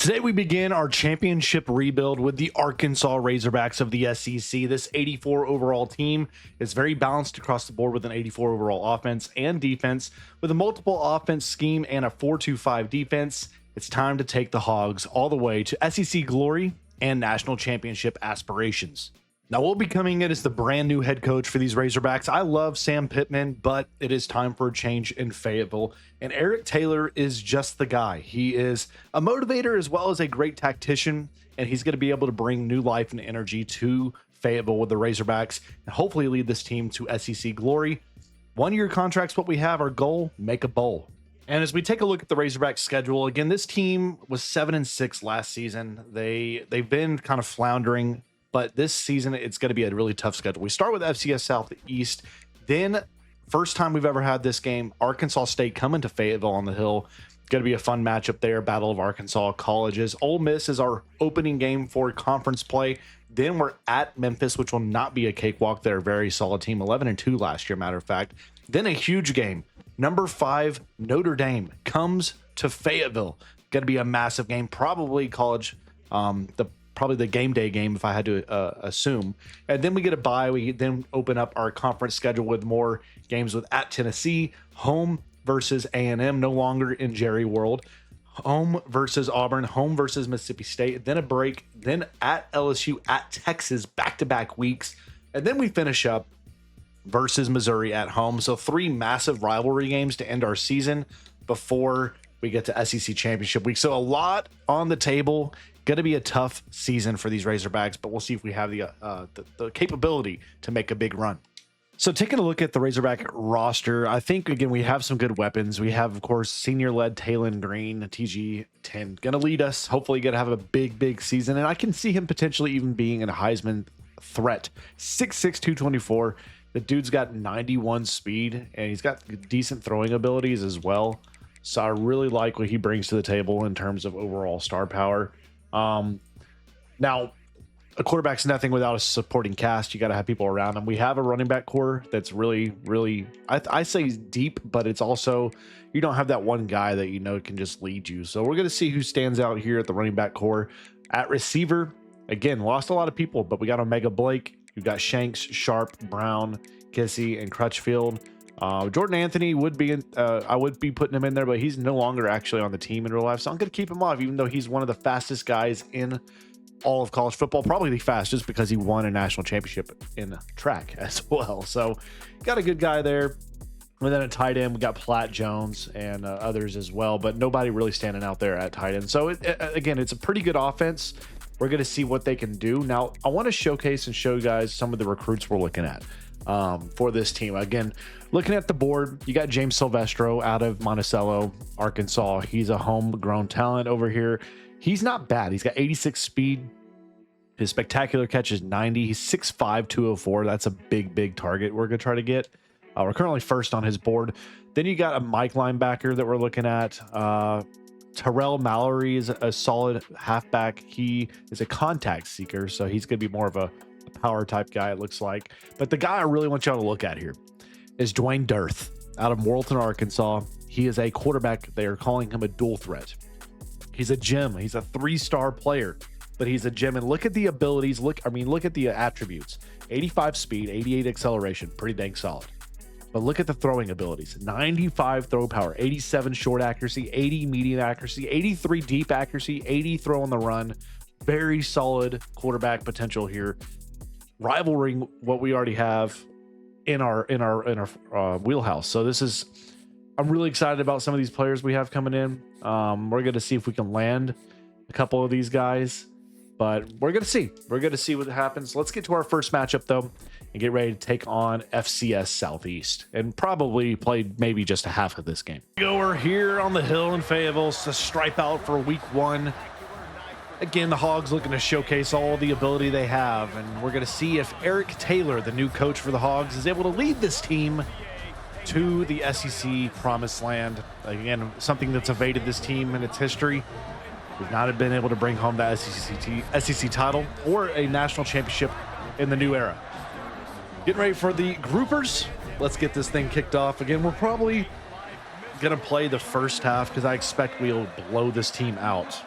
Today we begin our championship rebuild with the Arkansas Razorbacks of the SEC. This 84 overall team is very balanced across the board with an 84 overall offense and defense. With a multiple offense scheme and a 4-2-5 defense, it's time to take the Hogs all the way to SEC glory and national championship aspirations. Now, we'll be coming in as the brand new head coach for these Razorbacks. I love Sam Pittman, but it is time for a change in Fayetteville. And Eric Taylor is just the guy. He is a motivator as well as a great tactician, and he's going to be able to bring new life and energy to Fayetteville with the Razorbacks and hopefully lead this team to SEC glory. 1-year contract's what we have. Our goal, make a bowl. And as we take a look at the Razorbacks schedule, again, this team was 7-6 last season. They've been kind of floundering, but this season, it's going to be a really tough schedule. We start with FCS Southeast. Then, first time we've ever had this game, Arkansas State coming to Fayetteville on the Hill. Going to be a fun matchup there, Battle of Arkansas Colleges. Ole Miss is our opening game for conference play. Then we're at Memphis, which will not be a cakewalk. They're a very solid team, 11-2 last year, matter of fact. Then a huge game. Number 5, Notre Dame comes to Fayetteville. Going to be a massive game, probably college, probably the game day game if I had to assume. And then we get a bye. We then open up our conference schedule with more games with at Tennessee, home versus A&M, no longer in Jerry World, home versus Auburn, home versus Mississippi State, then a break, then at LSU, at Texas, back-to-back weeks. And then we finish up versus Missouri at home. So 3 massive rivalry games to end our season before we get to SEC Championship week. So a lot on the table. Going to be a tough season for these Razorbacks, but we'll see if we have the capability to make a big run. So taking a look at the Razorback roster, I think, again, we have some good weapons. We have, of course, senior-led Talon Green, TG10, going to lead us. Hopefully going to have a big season, and I can see him potentially even being a Heisman threat. 6'6", 224. The dude's got 91 speed, and he's got decent throwing abilities as well. So I really like what he brings to the table in terms of overall star power. Now, a quarterback's nothing without a supporting cast. You got to have people around him. We have a running back core that's really, I say deep, but it's also, you don't have that one guy that you know can just lead you. So we're going to see who stands out here at the running back core. At receiver, again, lost a lot of people, but we got Omega Blake. You've got Shanks, Sharp, Brown, Kissy, and Crutchfield. Jordan Anthony would be I would be putting him in there, but he's no longer actually on the team in real life, so I'm going to keep him off, even though he's one of the fastest guys in all of college football, probably the fastest because he won a national championship in track as well. So got a good guy there. And then at tight end, we got Platt Jones and others as well, but nobody really standing out there at tight end. So again, it's a pretty good offense. We're going to see what they can do. Now, I want to showcase and show you guys some of the recruits we're looking at for this team. Again, looking at the board, you got James Silvestro out of Monticello, Arkansas. He's a homegrown talent over here. He's not bad. He's got 86 speed. His spectacular catch is 90. He's 6'5", 204. That's a big target we're going to try to get. We're currently first on his board. Then you got a Mike linebacker that we're looking at. Terrell Mallory is a solid halfback. He is a contact seeker, so he's going to be more of a power type guy, it looks like. But the guy I really want y'all to look at here is Dwayne Dirth out of Morrilton, Arkansas. He is a quarterback. They are calling him a dual threat. He's a gem. He's a 3-star player, but he's a gem. And look at the abilities. Look at the attributes. 85 speed, 88 acceleration, pretty dang solid. But look at the throwing abilities. 95 throw power, 87 short accuracy, 80 medium accuracy, 83 deep accuracy, 80 throw on the run. Very solid quarterback potential here. Rivaling what we already have in our wheelhouse. So I'm really excited about some of these players we have coming in. We're going to see if we can land a couple of these guys, but we're going to see. We're going to see what happens. Let's get to our first matchup though and get ready to take on FCS Southeast and probably play maybe just a half of this game. We're here on the Hill in Fayetteville to stripe out for week 1. Again, the Hogs looking to showcase all the ability they have, and we're going to see if Eric Taylor, the new coach for the Hogs, is able to lead this team to the SEC promised land. Again, something that's evaded this team in its history. We've not been able to bring home the SEC title or a national championship in the new era. Getting ready for the groupers. Let's get this thing kicked off. Again, we're probably going to play the first half because I expect we'll blow this team out.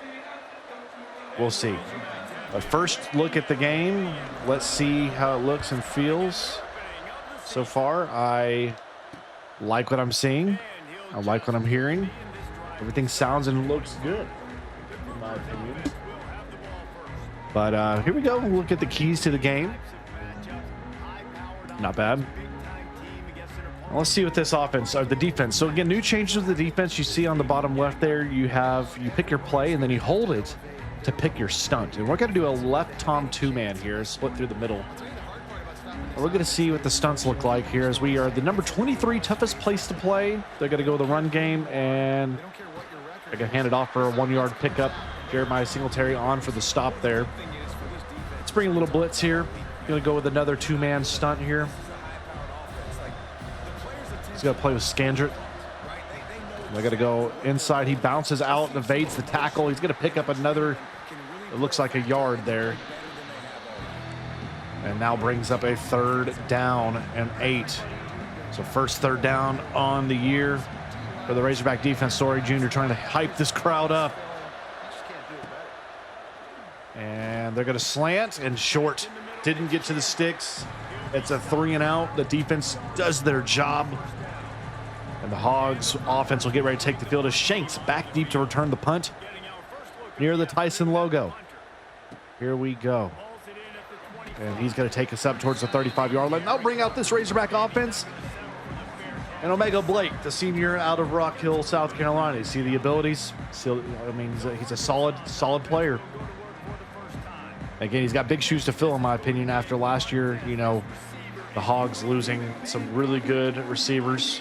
We'll see. But first look at the game. Let's see how it looks and feels. So far, I like what I'm seeing. I like what I'm hearing. Everything sounds and looks good, in my opinion. But here we go. We'll look at the keys to the game. Not bad. Now let's see what this offense or the defense. So again, new changes with the defense. You see on the bottom left there, you pick your play and then you hold it to pick your stunt. And we're going to do a left Tom two-man here, split through the middle. And we're going to see what the stunts look like here as we are the number 23 toughest place to play. They're going to go the run game, and they're going to hand it off for a 1-yard pickup. Jeremiah Singletary on for the stop there. Let's bring a little blitz here. Going to go with another two-man stunt here. He's going to play with Scandrett. They're going to go inside. He bounces out and evades the tackle. He's going to pick up another, it looks like a yard there. And now brings up a 3rd down and 8. So first 3rd down on the year for the Razorback defense. Story Jr. trying to hype this crowd up. And they're going to slant and short. Didn't get to the sticks. It's a 3 and out. The defense does their job. And the Hogs offense will get ready to take the field as Shanks back deep to return the punt near the Tyson logo. Here we go. And he's going to take us up towards the 35-yard line. I'll bring out this Razorback offense. And Omega Blake, the senior out of Rock Hill, South Carolina. You see the abilities? I mean, he's a solid player. Again, he's got big shoes to fill, in my opinion, after last year. You know, the Hogs losing some really good receivers.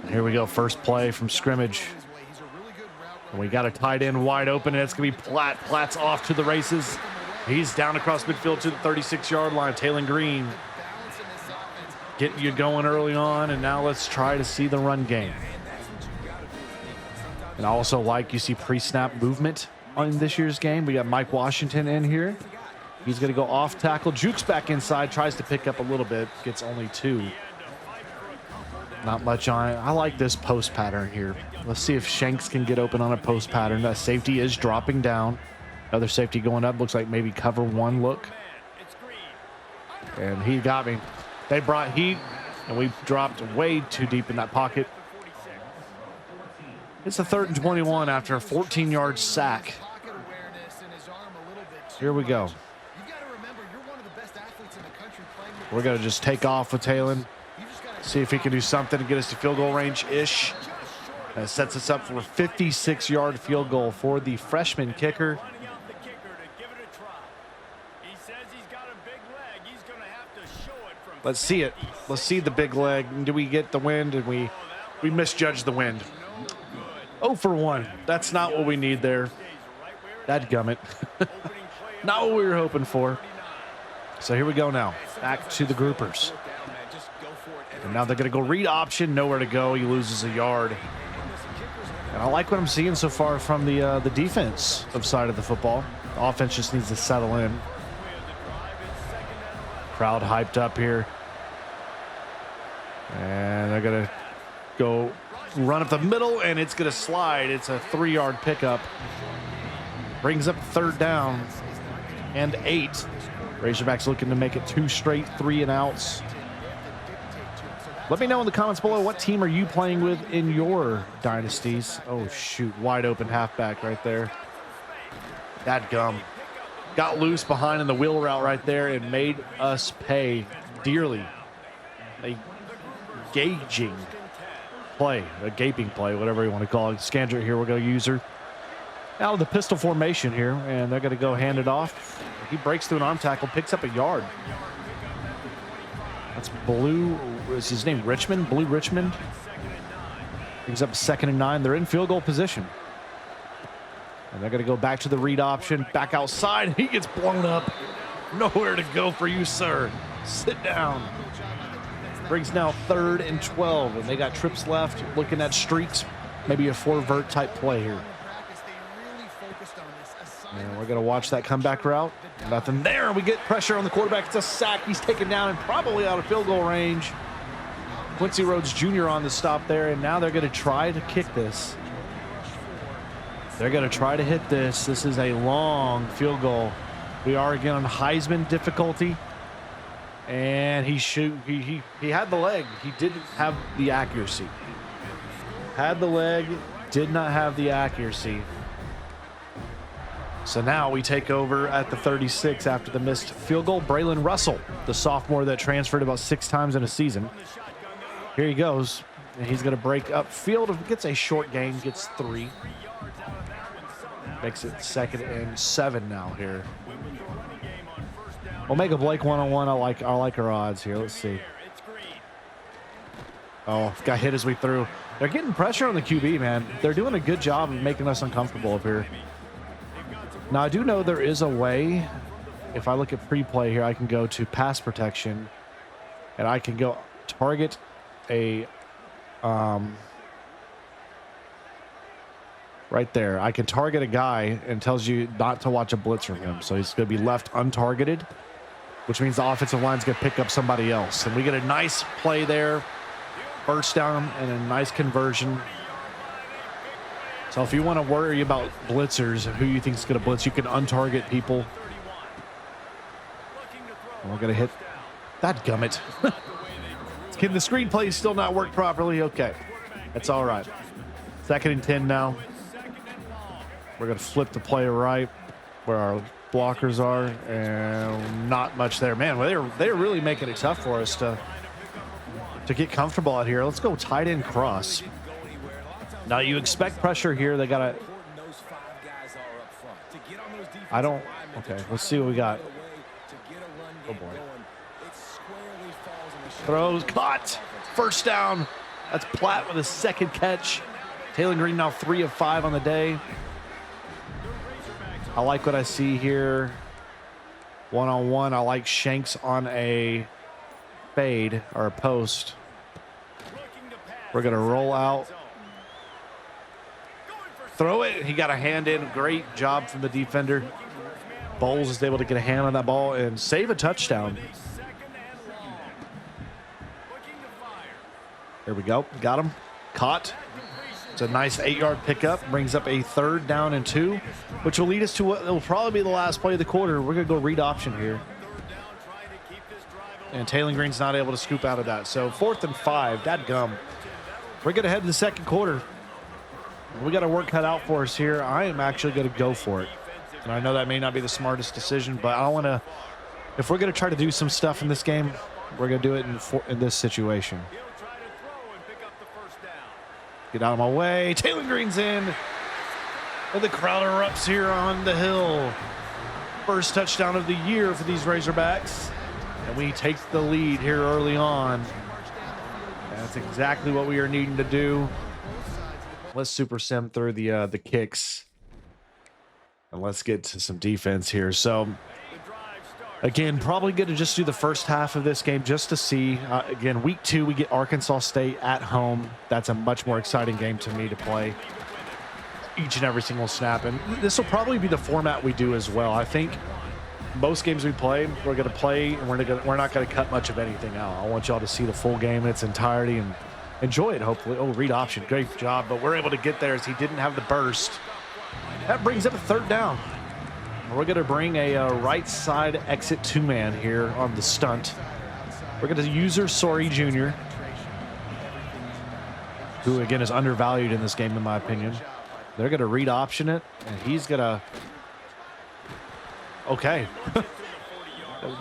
And here we go, first play from scrimmage. And we got a tight end wide open, and it's going to be Platt. Platt's off to the races. He's down across midfield to the 36-yard line. Taylon Green getting you going early on, and now let's try to see the run game. And I also like you see pre-snap movement on this year's game. We got Mike Washington in here. He's going to go off tackle. Jukes back inside, tries to pick up a little bit, gets only 2. Not much on it. I like this post pattern here. Let's see if Shanks can get open on a post pattern. That safety is dropping down. Other safety going up. Looks like maybe cover 1 look. And he got me. They brought heat, and we dropped way too deep in that pocket. It's a 3rd and 21 after a 14-yard sack. Here we go. We're going to just take off with Taylon. See if he can do something to get us to field goal range-ish. That sets us up for a 56-yard field goal for the freshman kicker. Let's see it. Let's see the big leg. Do we get the wind? And we misjudged the wind. 0 for 1. That's not what we need there. Dadgummit. Not what we were hoping for. So here we go now. Back to the groupers. And now they're going to go read option. Nowhere to go. He loses a yard. And I like what I'm seeing so far from the defensive side of the football. The offense just needs to settle in. Crowd hyped up here. And they're going to go run up the middle, and it's going to slide. It's a 3-yard pickup. Brings up 3rd down and 8. Razorbacks looking to make it 2 straight 3 and outs. Let me know in the comments below, what team are you playing with in your dynasties? Oh, shoot. Wide open halfback right there. Dadgum. Got loose behind in the wheel route right there and made us pay dearly. A gaping play, whatever you want to call it. Scandrett here, we're going to use her. Out of the pistol formation here, and they're going to go hand it off. He breaks through an arm tackle, picks up a yard. That's Blue, is his name Richmond? Blue Richmond. Brings up 2nd and 9. They're in field goal position. And they're going to go back to the read option, back outside. He gets blown up. Nowhere to go for you, sir. Sit down. Brings now 3rd and 12, and they got trips left. Looking at streaks, maybe a 4-vert type play here. And we're going to watch that comeback route. Nothing there. We get pressure on the quarterback. It's a sack. He's taken down and probably out of field goal range. Quincy Rhodes Jr. on the stop there, and now they're going to try to kick this. They're going to try to hit this. This is a long field goal. We are again on Heisman difficulty. And he had the leg. He didn't have the accuracy. Had the leg, did not have the accuracy. So now we take over at the 36 after the missed field goal. Braylon Russell, the sophomore that transferred about 6 times in a season. Here he goes. And he's going to break up field. Gets a short gain, gets 3. Makes it 2nd and 7 now here. Omega Blake one-on-one. I like our odds here. Let's see. Oh, got hit as we threw. They're getting pressure on the QB, man. They're doing a good job of making us uncomfortable up here. Now, I do know there is a way. If I look at pre-play here, I can go to pass protection, and I can go target a right there. I can target a guy and tells you not to watch a blitz from him. So he's going to be left untargeted, which means the offensive line's going to pick up somebody else. And we get a nice play there. First down and a nice conversion. So if you want to worry about blitzers, who you think is going to blitz, you can untarget people. And we're going to hit that gummit. Can the screenplay still not work properly? Okay, that's all right. 2nd and 10 now. We're going to flip the play right where our blockers are, and not much there. Man, they're really making it tough for us to get comfortable out here. Let's go tight end cross. Now you expect pressure here. They got to. Okay, let's see what we got. Oh boy. Throws, caught. First down. That's Platt with a 2nd catch. Taylor Green now 3 of 5 on the day. I like what I see here. One-on-one. I like Shanks on a fade or a post. We're going to roll out. Throw it. He got a hand in. Great job from the defender. Bowles is able to get a hand on that ball and save a touchdown. There we go. Got him. Caught. It's a nice 8-yard pickup. Brings up a 3rd down and 2, which will lead us to what will probably be the last play of the quarter. We're going to go read option here. And Taylor Green's not able to scoop out of that. So 4th and 5. Dadgum. We're going to head to the 2nd quarter. We got our work cut out for us here. I am actually going to go for it. And I know that may not be the smartest decision, but I want to, if we're going to try to do some stuff in this game, we're going to do it in this situation. Get out of my way. Taylor Green's in. And the crowd erupts here on the hill. First touchdown of the year for these Razorbacks. And we take the lead here early on. That's exactly what we are needing to do. Let's super sim through the kicks. And let's get to some defense here. So, again, probably going to just do the first half of this game just to see. Again, week 2, we get Arkansas State at home. That's a much more exciting game to me to play each and every single snap. And this will probably be the format we do as well. I think most games we play, we're going to play, and we're not going to cut much of anything out. I want y'all to see the full game in its entirety and enjoy it, hopefully. Oh, read option. Great job. But we're able to get there as he didn't have the burst. That brings up a 3rd down. We're going to bring a right side exit 2-man here on the stunt. We're going to use Sori Jr., who, again, is undervalued in this game, in my opinion. They're going to read option it, and he's going to... Okay.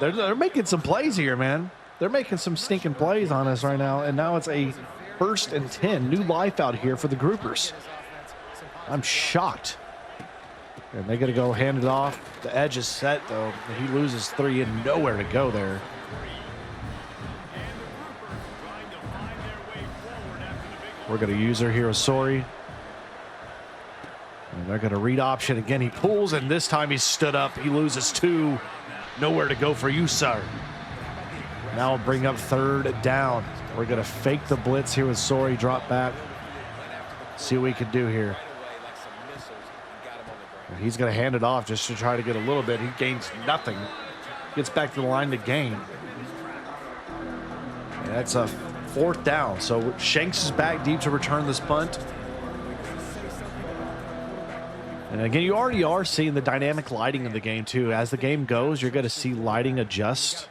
They're making some plays here, man. They're making some stinking plays on us right now, and now it's a 1st and 10. New life out here for the groupers. I'm shocked. And they're going to go hand it off. The edge is set, though. He loses 3 and nowhere to go there. We're going to use her here with Sori. And they're going to read option again. He pulls, and this time he stood up. He loses 2. Nowhere to go for you, sir. Now we'll bring up 3rd down. We're going to fake the blitz here with Sori. Drop back. See what we can do here. He's going to hand it off just to try to get a little bit. He gains nothing. Gets back to the line to gain. And that's a 4th down. So Shanks is back deep to return this punt. And again, you already are seeing the dynamic lighting in the game too. As the game goes, you're going to see lighting adjust,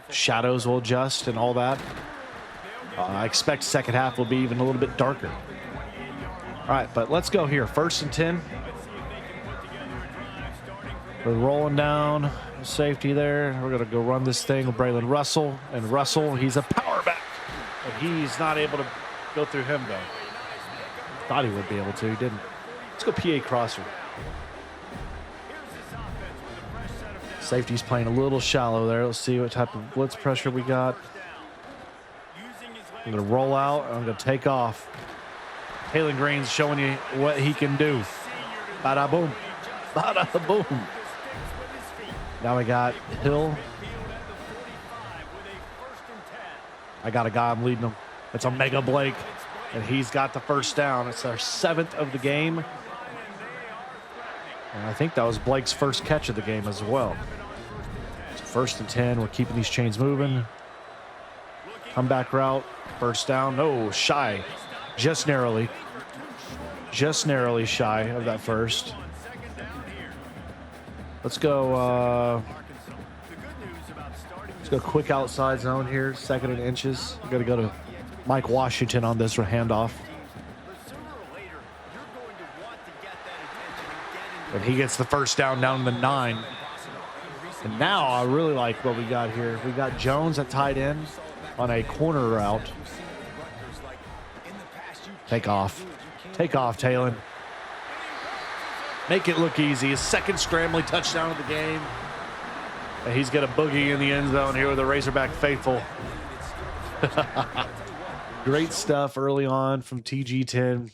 shadows will adjust, and all that. I expect second half will be even a little bit darker. All right, but let's go here. 1st and 10. We're rolling down. Safety there. We're going to go run this thing with Braylon Russell. And Russell, he's a power back. And he's not able to go through him, though. Thought he would be able to. He didn't. Let's go PA crosser. Safety's playing a little shallow there. Let's see what type of blitz pressure we got. I'm going to roll out. I'm going to take off. Taylor Green's showing you what he can do. Bada boom. Bada boom. Now we got Hill. I got a guy I'm leading him. It's Omega Blake. And he's got the first down. It's our 7th of the game. And I think that was Blake's first catch of the game as well. So 1st and 10. We're keeping these chains moving. Comeback route. First down. No, shy. Just narrowly shy of that first. Let's go quick outside zone here. 2nd and inches. We're going to go to Mike Washington on this handoff. And he gets the first down to the 9. And now I really like what we got here. We got Jones at tight end on a corner route. Take off. Take off, Taylor. Make it look easy. His 2nd scrambling touchdown of the game. And he's got a boogie in the end zone here with the Razorback faithful. Great stuff early on from TG10.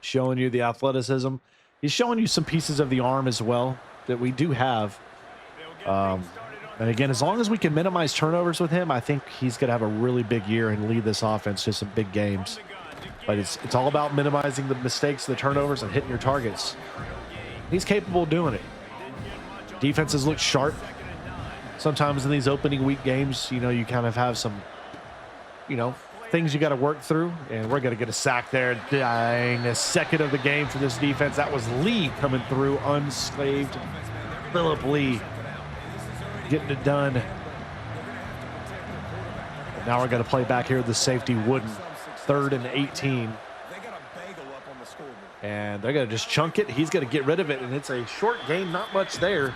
Showing you the athleticism. He's showing you some pieces of the arm as well that we do have. And again, as long as we can minimize turnovers with him, I think he's going to have a really big year and lead this offense to some big games. But it's all about minimizing the mistakes, the turnovers, and hitting your targets. He's capable of doing it. Defenses look sharp. Sometimes in these opening week games, you know, you kind of have some, you know, things you got to work through. And we're going to get a sack there. Dang, a 2nd of the game for this defense. That was Lee coming through unscathed. Phillip Lee getting it done. And now we're going to play back here with the safety Wooden. 3rd and 18. And they're going to just chunk it. He's going to get rid of it. And it's a short game, not much there.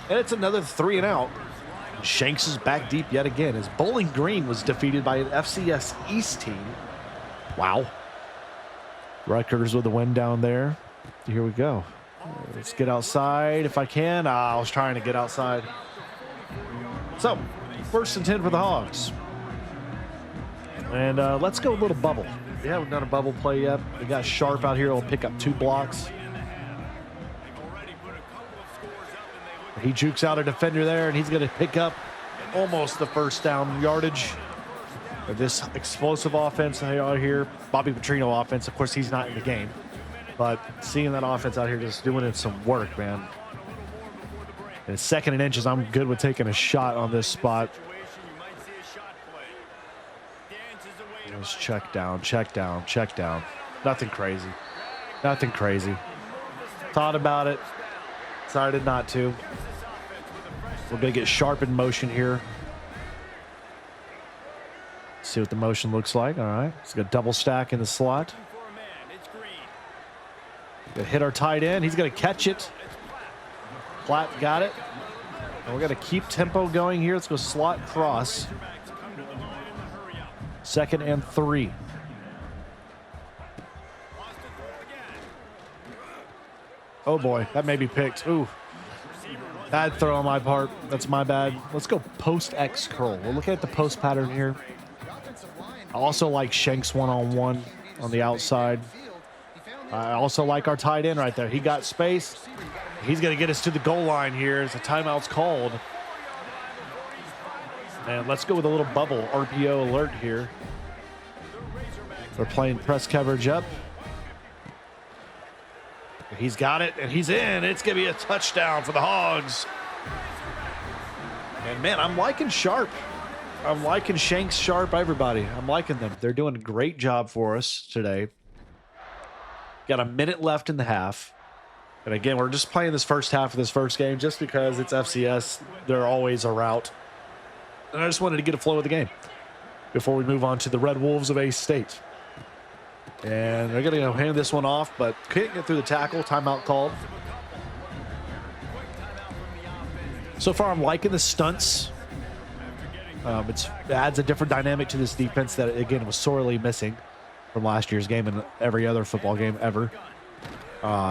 And it's another 3 and out. Shanks is back deep yet again as Bowling Green was defeated by an FCS East team. Wow. Rutgers with the win down there. Here we go. Let's get outside if I can. I was trying to get outside. So, 1st and 10 for the Hogs. And let's go a little bubble. We haven't done a bubble play yet. We got Sharp out here. He'll pick up 2 blocks. He jukes out a defender there, and he's going to pick up almost the first down yardage of this explosive offense out here. Bobby Petrino offense. Of course, he's not in the game. But seeing that offense out here just doing it some work, man. And 2nd and inches, I'm good with taking a shot on this spot. Just check down, check down, check down. Nothing crazy. Nothing crazy. Thought about it. Decided not to. We're going to get Sharp in motion here. See what the motion looks like. All right. It's got double stack in the slot. Gonna hit our tight end. He's going to catch it. Platt got it. And we're going to keep tempo going here. Let's go slot cross. 2nd and 3. Oh boy, that may be picked. Ooh, bad throw on my part. That's my bad. Let's go post X curl. We're looking at the post pattern here. I also like Shanks one-on-one on the outside. I also like our tight end right there. He got space. He's going to get us to the goal line here as the timeout's called. And let's go with a little bubble RPO alert here. We're playing press coverage up. He's got it, and he's in. It's going to be a touchdown for the Hogs. And, man, I'm liking Sharp. I'm liking Shanks, Sharp, everybody. I'm liking them. They're doing a great job for us today. Got a minute left in the half. And again, we're just playing this first half of this first game just because it's FCS. They're always a rout. And I just wanted to get a flow of the game before we move on to the Red Wolves of A-State. And they're going to hand this one off, but can't get through the tackle. Timeout called. So far, I'm liking the stunts. It adds a different dynamic to this defense that, again, was sorely missing from last year's game and every other football game ever.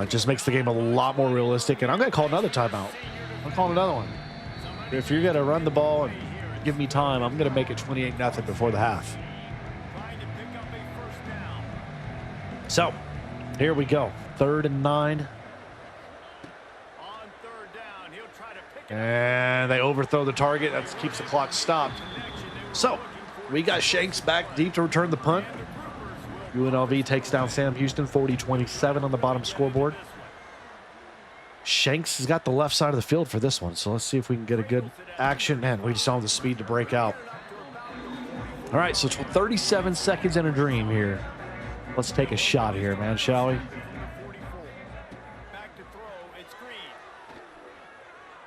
Just makes the game a lot more realistic. And I'm going to call another timeout. I'm calling another one. If you're going to run the ball and give me time, I'm going to make it 28-0 before the half. So, here we go. 3rd and 9. And they overthrow the target. That keeps the clock stopped. So, we got Shanks back deep to return the punt. UNLV takes down Sam Houston, 40-27 on the bottom scoreboard. Shanks has got the left side of the field for this one, so let's see if we can get a good action. Man, we just don't have the speed to break out. All right, so 37 seconds in a dream here. Let's take a shot here, man, shall we?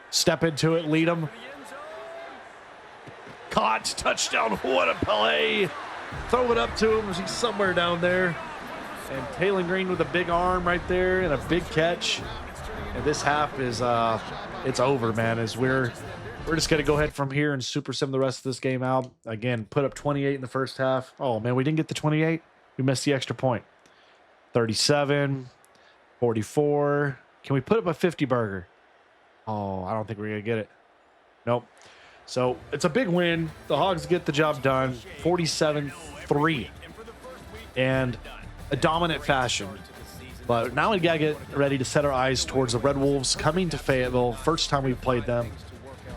Step into it, lead him. Caught, touchdown, what a play. Throw it up to him. He's somewhere down there. And Taylor Green with a big arm right there and a big catch. And this half is, it's over, man, as we're just going to go ahead from here and super sim the rest of this game out. Again, put up 28 in the first half. Oh, man, we didn't get the 28. We missed the extra point. 37, 44. Can we put up a 50 burger? Oh, I don't think we're going to get it. Nope. So it's a big win. The Hogs get the job done. 47-3. And a dominant fashion. But now we got to get ready to set our eyes towards the Red Wolves coming to Fayetteville. First time we've played them.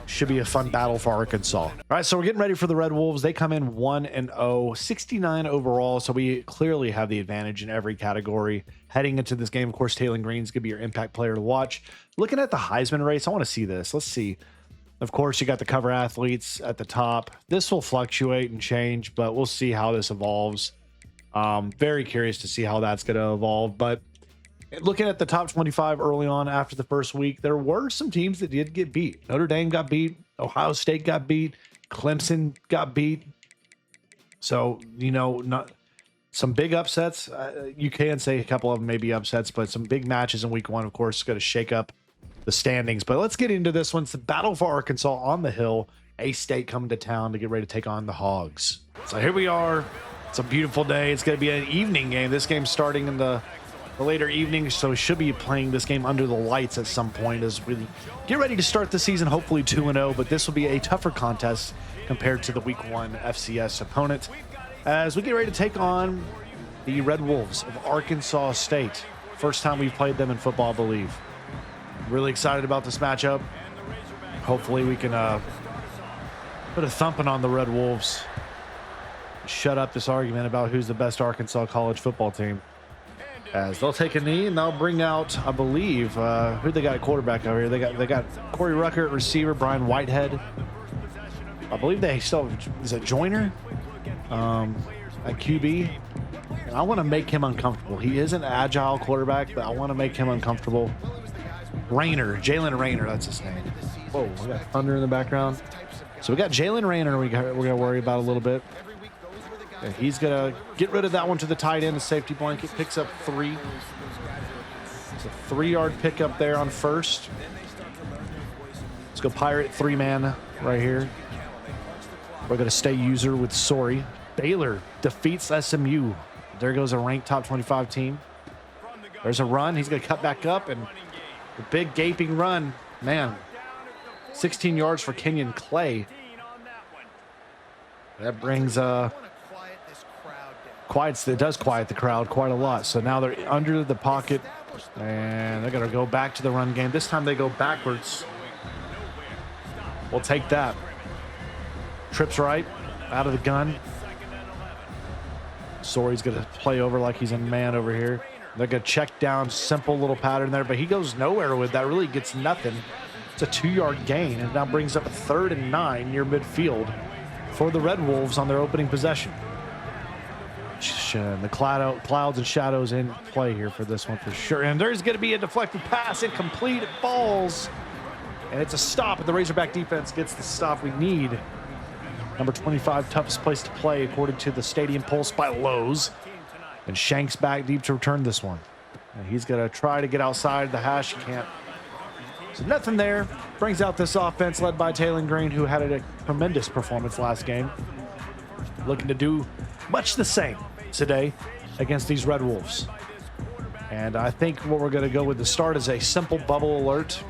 Should be a fun battle for Arkansas. All right, so we're getting ready for the Red Wolves. They come in 1-0, 69 overall. So we clearly have the advantage in every category. Heading into this game, of course, Taylor Green's going to be your impact player to watch. Looking at the Heisman race, I want to see this. Let's see. Of course, you got the cover athletes at the top. This will fluctuate and change, but we'll see how this evolves. Very curious to see how that's going to evolve. But looking at the top 25 early on after the first week, there were some teams that did get beat. Notre Dame got beat. Ohio State got beat. Clemson got beat. So, you know, not some big upsets. You can say a couple of them may be upsets, but some big matches in week one, of course, going to shake up the standings. But let's get into this one. It's the battle for Arkansas on the hill. A-State coming to town to get ready to take on the Hogs. So here we are. It's a beautiful day. It's going to be an evening game. This game's starting in the later evening, so we should be playing this game under the lights at some point as we get ready to start the season, hopefully 2-0, but this will be a tougher contest compared to the week 1 FCS opponent as we get ready to take on the Red Wolves of Arkansas State. First time we've played them in football, I believe. Really excited about this matchup. Hopefully we can put a thumping on the Red Wolves. Shut up this argument about who's the best Arkansas college football team. As they'll take a knee and they'll bring out, I believe, who they got at quarterback over here. They got Corey Rucker at receiver, Brian Whitehead. I believe they still have, is it Joyner at QB. And I want to make him uncomfortable. He is an agile quarterback, but I want to make him uncomfortable. Rayner, Jalen Rayner, that's his name. Whoa, we got thunder in the background. So we got Jalen Rayner we're going to worry about a little bit. And he's going to get rid of that one to the tight end. The safety blanket picks up 3. It's a 3-yard pickup there on first. Let's go Pirate 3-man right here. We're going to stay user with Sorry. Baylor defeats SMU. There goes a ranked top 25 team. There's a run. He's going to cut back up and the big gaping run. Man, 16 yards for Kenyon Clay. That brings it does quiet the crowd quite a lot. So now they're under the pocket and they're going to go back to the run game. This time they go backwards. We'll take that. Trips right out of the gun. Sorry's going to play over like he's a man over here. They're going to check down, simple little pattern there, but he goes nowhere with that. Really gets nothing. It's a 2-yard gain and now brings up a 3rd and 9 near midfield for the Red Wolves on their opening possession. formation. The clouds and shadows in play here for this one for sure. And there's going to be a deflected pass, incomplete. It falls, and it's a stop. And the Razorback defense gets the stop we need. Number 25, toughest place to play according to the Stadium Pulse by Lowe's. And Shanks back deep to return this one. And he's going to try to get outside the hash. He can't. So nothing there. Brings out this offense led by Taylor Green, who had a tremendous performance last game. Looking to do much the same today against these Red Wolves. And I think what we're going to go with the start is a simple bubble alert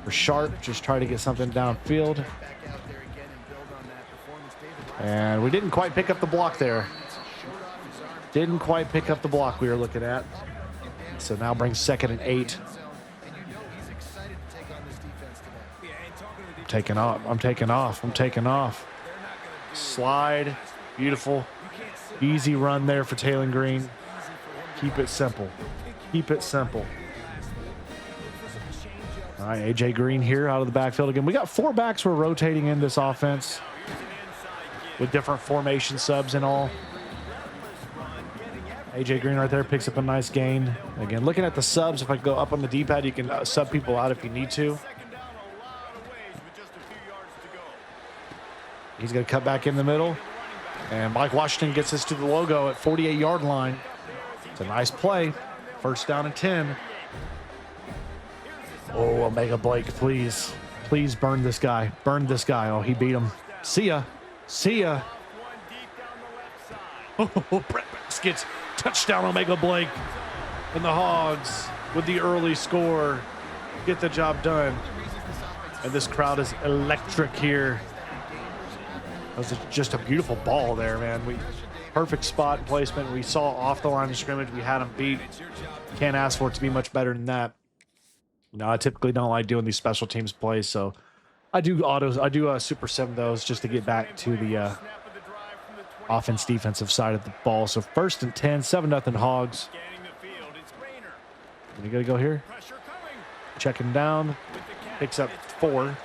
for Sharp. Just try to get something downfield. And we didn't quite pick up the block there. Didn't quite pick up the block we were looking at. So now brings 2nd and 8. I'm taking off. Slide. Beautiful. Easy run there for Taylor Green. Keep it simple. All right, AJ Green here out of the backfield again. We got 4 backs we're rotating in this offense with different formation subs and all. AJ Green right there picks up a nice gain. Again, looking at the subs, if I go up on the D-pad, you can sub people out if you need to. He's going to cut back in the middle. And Mike Washington gets us to the logo at 48-yard line. It's a nice play. 1st down and 10. Oh, Omega Blake, please. Please burn this guy. Oh, he beat him. See ya. Oh, Brett Baskets. Touchdown, Omega Blake. And the Hogs with the early score get the job done. And this crowd is electric here. That was just a beautiful ball there, man. Perfect spot placement. We saw off the line of scrimmage. We had him beat. Can't ask for it to be much better than that. No, I typically don't like doing these special teams plays, so I do super 7 those just to get back to the offense defensive side of the ball. So 1st and 10, 7-0 Hogs. You got to go here. Checking down. Picks up 4.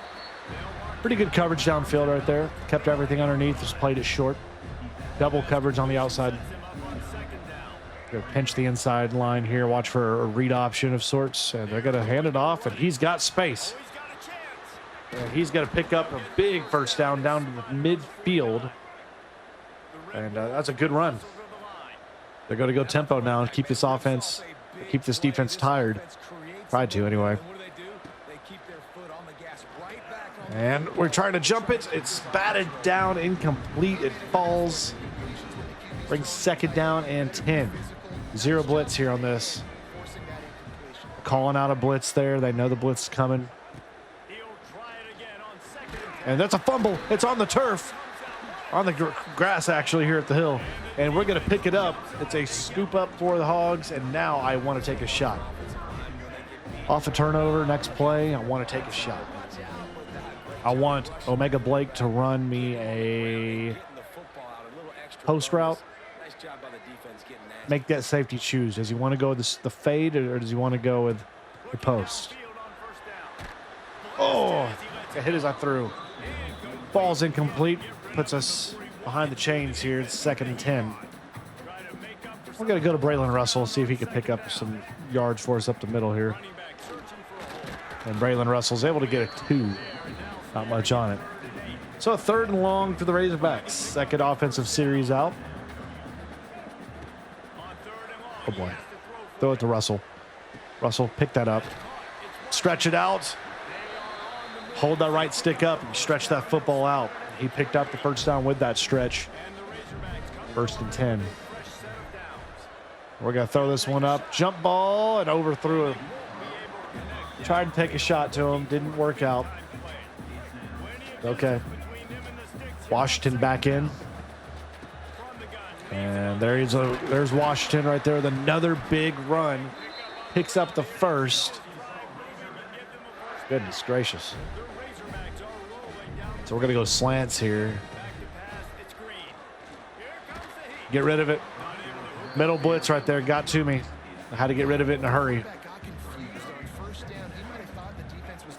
Pretty good coverage downfield right there. Kept everything underneath. Just played it short. Double coverage on the outside. Gonna pinch the inside line here. Watch for a read option of sorts. And they're going to hand it off, and he's got space. And he's going to pick up a big 1st down to the midfield. And that's a good run. They're going to go tempo now and keep this defense tired. Tried to anyway. And we're trying to jump it. It's batted down, incomplete. It falls. Brings 2nd down and 10. 0 blitz here on this. Calling out a blitz there. They know the blitz is coming. And that's a fumble. It's on the turf. On the grass, actually, here at the hill. And we're going to pick it up. It's a scoop up for the Hogs. And now I want to take a shot. Off a turnover, next play, I want to take a shot. I want Omega Blake to run me a post route. Make that safety choose. Does he want to go with the fade, or does he want to go with the post? Oh, I hit as I threw. Ball's incomplete. Puts us behind the chains here. It's 2nd and 10. We're going to go to Braylon Russell, see if he can pick up some yards for us up the middle here. And Braylon Russell's able to get a 2. Not much on it. So a 3rd and long for the Razorbacks. 2nd offensive series out. Oh boy. Throw it to Russell. Russell, pick that up. Stretch it out. Hold that right stick up and stretch that football out. He picked up the 1st down with that stretch. 1st and 10. We're going to throw this one up. Jump ball and overthrew him. Tried to take a shot to him. Didn't work out. Okay. Washington back in. And there's Washington right there with another big run. Picks up the 1st. Goodness gracious. So we're going to go slants here. Get rid of it. Middle blitz right there. Got to me. I had to get rid of it in a hurry.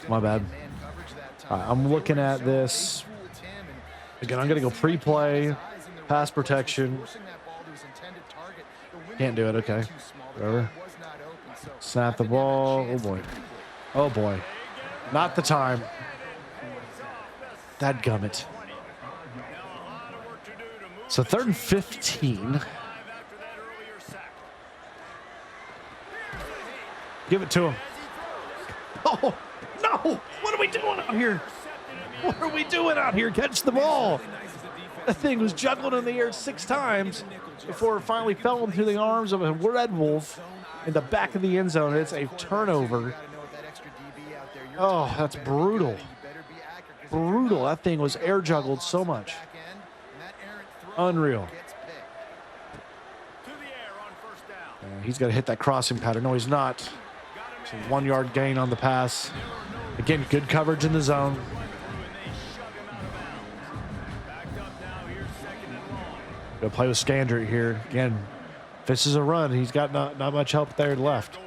My bad. I'm looking at this. Again, I'm going to go pre-play, pass protection, Can't do it. Okay. Whatever. Snap the ball. Oh, boy. Oh, boy. Not the time. Dadgummit. So 3rd and 15. Give it to him. Oh, no. What are we doing out here? What are we doing out here? Catch the ball. That thing was juggling in the air 6 times before it finally fell into the arms of a Red Wolf in the back of the end zone. It's a turnover. Oh, that's brutal. Brutal. That thing was air juggled so much. Unreal. He's got to hit that crossing pattern. No, he's not. It's a 1-yard gain on the pass. Again, good coverage in the zone. Go play with Scandrick here. Again, if this is a run, he's got not much help there left.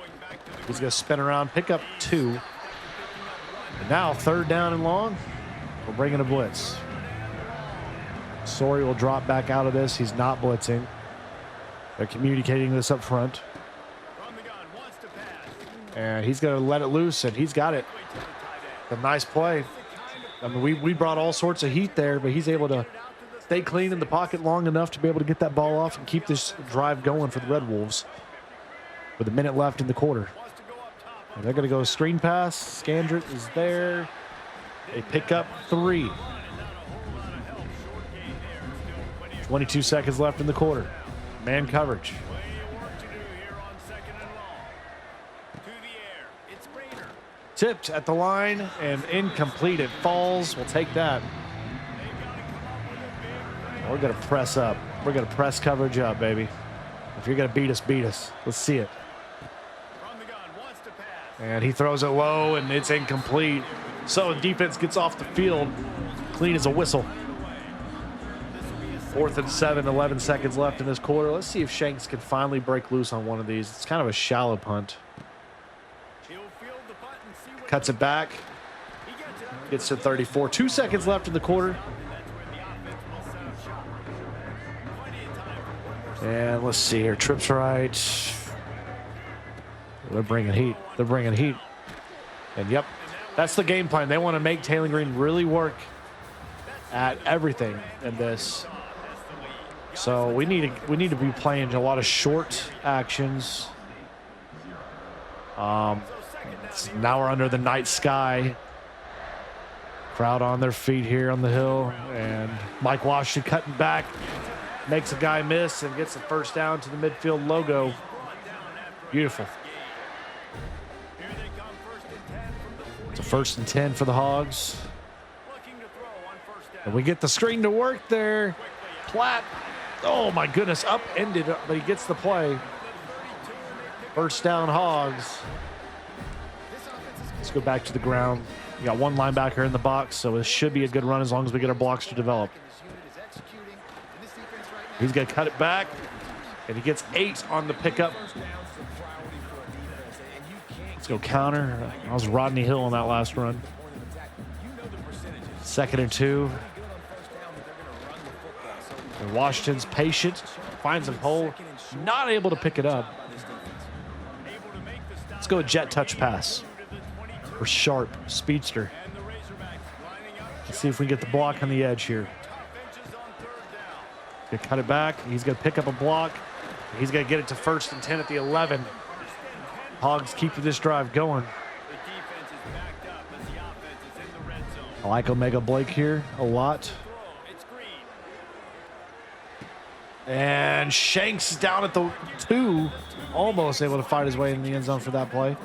He's going to spin around, pick up 2. And now 3rd down and long. We're bringing a blitz. Sori will drop back out of this. He's not blitzing. They're communicating this up front. And he's going to let it loose, and he's got it. A nice play. I mean, we brought all sorts of heat there, but he's able to stay clean in the pocket long enough to be able to get that ball off and keep this drive going for the Red Wolves with a minute left in the quarter. And they're going to go screen pass. Scandrick is there. They pick up 3. 22 seconds left in the quarter. Man coverage. Tipped at the line and incomplete. It falls. We'll take that. We're going to press up. We're going to press coverage up, baby. If you're going to beat us, beat us. Let's see it. And he throws it low, and it's incomplete. So the defense gets off the field clean as a whistle. 4th and 7, 11 seconds left in this quarter. Let's see if Shanks can finally break loose on one of these. It's kind of a shallow punt. Cuts it back. Gets to 34. 2 seconds left in the quarter. And let's see here. Trips right. They're bringing heat. They're bringing heat. And yep, that's the game plan. They want to make Taylor Green really work at everything in this. So we need to be playing a lot of short actions. Now we're under the night sky. Crowd on their feet here on the hill, and Mike Washington cutting back, makes a guy miss and gets the 1st down to the midfield logo. Beautiful. It's a 1st and 10 for the Hogs. And we get the screen to work there. Platt. Oh my goodness, upended, but he gets the play. 1st down Hogs. Let's go back to the ground. We got 1 linebacker in the box, so it should be a good run as long as we get our blocks to develop. He's going to cut it back, and he gets 8 on the pickup. Let's go counter. That was Rodney Hill on that last run. 2nd and 2. And Washington's patient, finds a hole, not able to pick it up. Let's go a jet touch pass for Sharp, speedster. Let's see if we can get the block on the edge here. Gonna cut it back. He's gonna pick up a block. He's gonna get it to 1st and 10 at the 11. Hogs keeping this drive going. I like Omega Blake here a lot. And Shanks down at the 2, almost able to fight his way in the end zone for that play.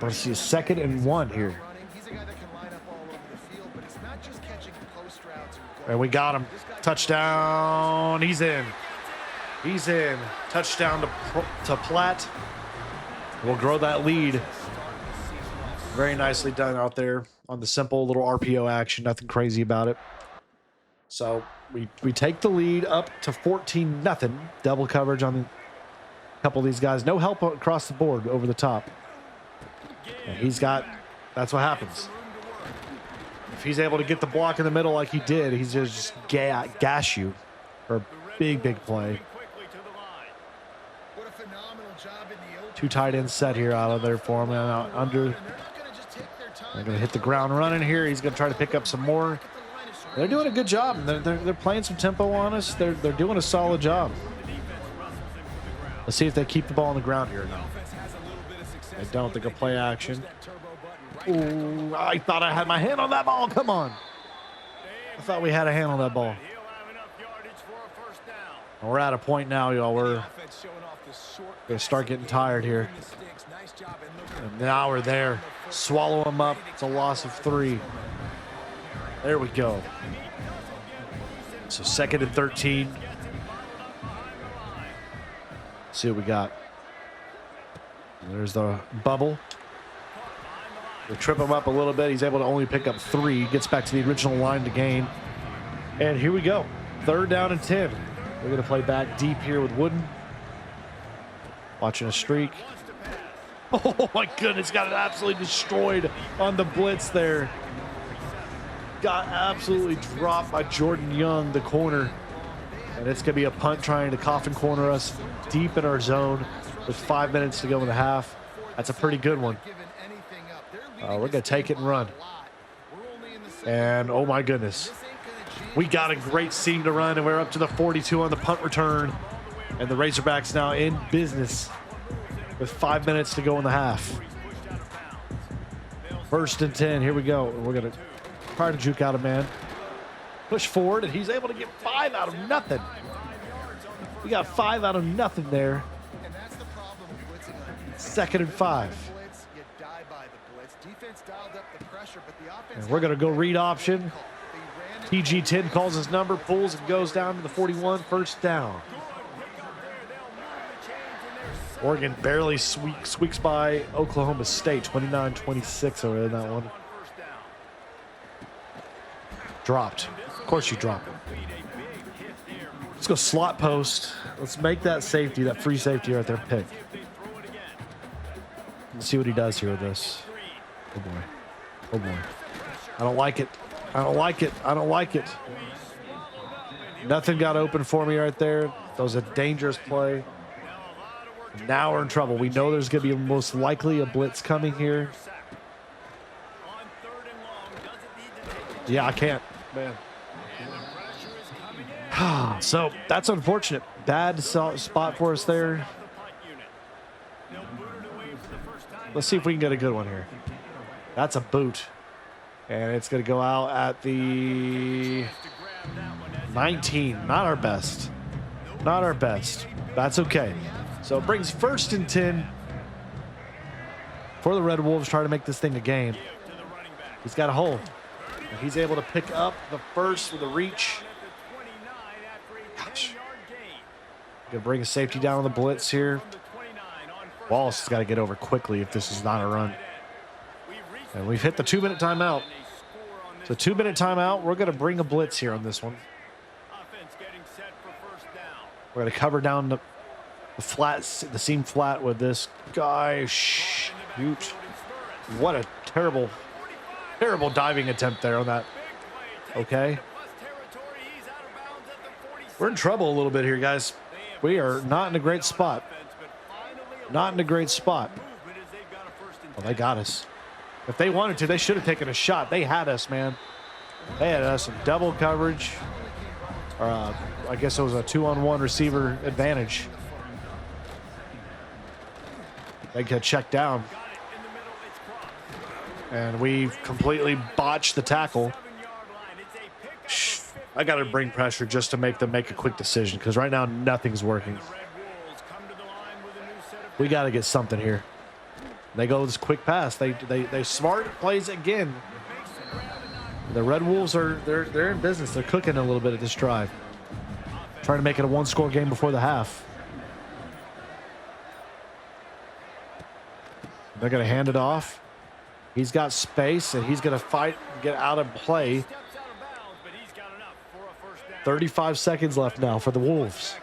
Let's see a 2nd and 1 here. And we got him. Touchdown. He's in. He's in. Touchdown to Platt. We'll grow that lead. Very nicely done out there on the simple little RPO action. Nothing crazy about it. So we take the lead up to 14-0. Double coverage on a couple of these guys. No help across the board over the top. And that's what happens. If he's able to get the block in the middle like he did, he's just gash you or Big play. Two tight ends set here out of there for him. Out under. They're going to hit the ground running here. He's going to try to pick up some more. They're doing a good job. They're playing some tempo on us. They're doing a solid job. Let's see if they keep the ball on the ground here or not. I don't think a play action. Ooh, I thought I had my hand on that ball. Come on. I thought we had a hand on that ball. We're at a point now, y'all. We're going to start getting tired here. And now we're there. Swallow them up. It's a loss of 3. There we go. So 2nd and 13. Let's see what we got. There's the bubble. We'll trip him up a little bit. He's able to only pick up 3. Gets back to the original line to gain. And here we go. 3rd down and 10. We're going to play back deep here with Wooden. Watching a streak. Oh my goodness, got it absolutely destroyed on the blitz there. Got absolutely dropped by Jordan Young, the corner. And it's going to be a punt trying to coffin corner us deep in our zone with 5 minutes to go in the half. That's a pretty good one. We're going to take it and run. And oh my goodness. We got a great seam to run, and we're up to the 42 on the punt return. And the Razorbacks now in business with 5 minutes to go in the half. 1st and 10. Here we go. We're going to try to juke out a man. Push forward, and he's able to get 5 out of nothing. We got 5 out of nothing there. 2nd and 5. And we're going to go read option. TG10 calls his number, pulls and goes down to the 41, 1st down. Oregon barely squeaks by Oklahoma State, 29-26 over in that one. Dropped. Of course you drop it. Let's go slot post. Let's make that safety, that free safety right there, pick. Let's see what he does here with this. Oh boy. Oh boy. I don't like it. I don't like it. I don't like it. Nothing got open for me right there. That was a dangerous play. Now we're in trouble. We know there's going to be most likely a blitz coming here. Yeah, I can't. Man. So that's unfortunate. Bad spot for us there. Let's see if we can get a good one here. That's a boot. And it's going to go out at the 19. Not our best. Not our best. That's okay. So it brings 1st and 10 for the Red Wolves, trying to make this thing a game. He's got a hole. And he's able to pick up the 1st with a reach. Gosh. Going to bring a safety down on the blitz here. Wallace has got to get over quickly if this is not a run. And we've hit the 2-minute timeout. So 2-minute timeout. We're going to bring a blitz here on this one. We're going to cover down the seam flat with this guy. Shoot. What a terrible diving attempt there on that. Okay. We're in trouble a little bit here, guys. We are not in a great spot. Not in a great spot. Well, they got us. If they wanted to, they should have taken a shot. They had us, man. They had us in double coverage. Or I guess it was a 2-on-1 receiver advantage. They got checked down. And we completely botched the tackle. I got to bring pressure just to make them make a quick decision, because right now nothing's working. We got to get something here. They go this quick pass. They smart plays again. The Red Wolves they're in business. They're cooking a little bit at this drive. Trying to make it a 1-score game before the half. They're going to hand it off. He's got space, and he's going to fight and get out of play. 35 seconds left now for the Wolves.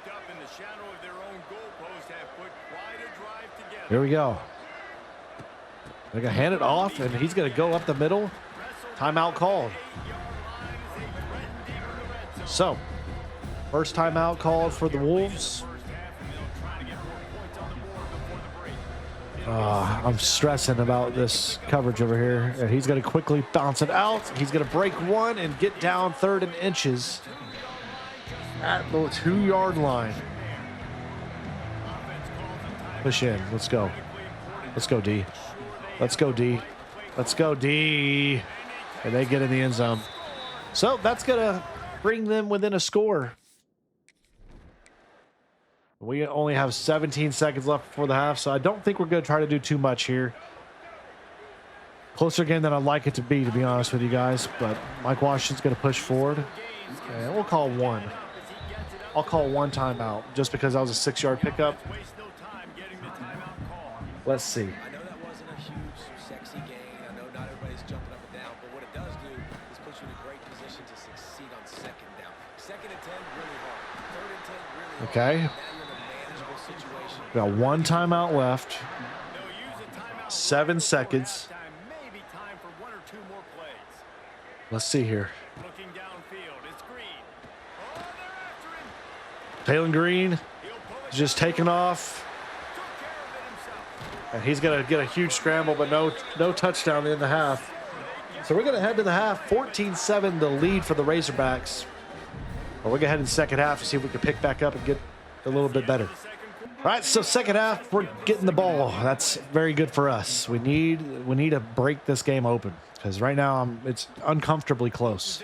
Here we go. They're going to hand it off, and he's going to go up the middle. Timeout called. So, First timeout called for the Wolves. I'm stressing about this coverage over here. And he's going to quickly bounce it out. He's going to break one and get down 3rd and inches at the 2-yard line. Push in. Let's go. Let's go, D. Let's go, D. Let's go, D. And they get in the end zone. So that's going to bring them within a score. We only have 17 seconds left before the half, so I don't think we're going to try to do too much here. Closer game than I'd like it to be honest with you guys. But Mike Washington's going to push forward. And we'll call one. I'll call one timeout just because that was a 6-yard pickup. Let's see. I know that wasn't a huge, sexy gain. I know not everybody's jumping up and down, but what it does do is put you in a great position to succeed on 2nd down. 2nd and 10, really hard. 3rd and 10, really hard. Okay. Now you're in a manageable situation. We got one timeout left. 7 seconds. Maybe time for 1 or 2 more plays. Let's see here. Looking downfield, it's Green. Oh, they're after him. Taylor Green is just taking off. Took care of it himself. And he's going to get a huge scramble, but no touchdown in the half. So we're going to head to the half. 14-7 the lead for the Razorbacks. But we're going to head in the second half to see if we can pick back up and get a little bit better. All right, so second half, we're getting the ball. That's very good for us. We need to break this game open because right now it's uncomfortably close.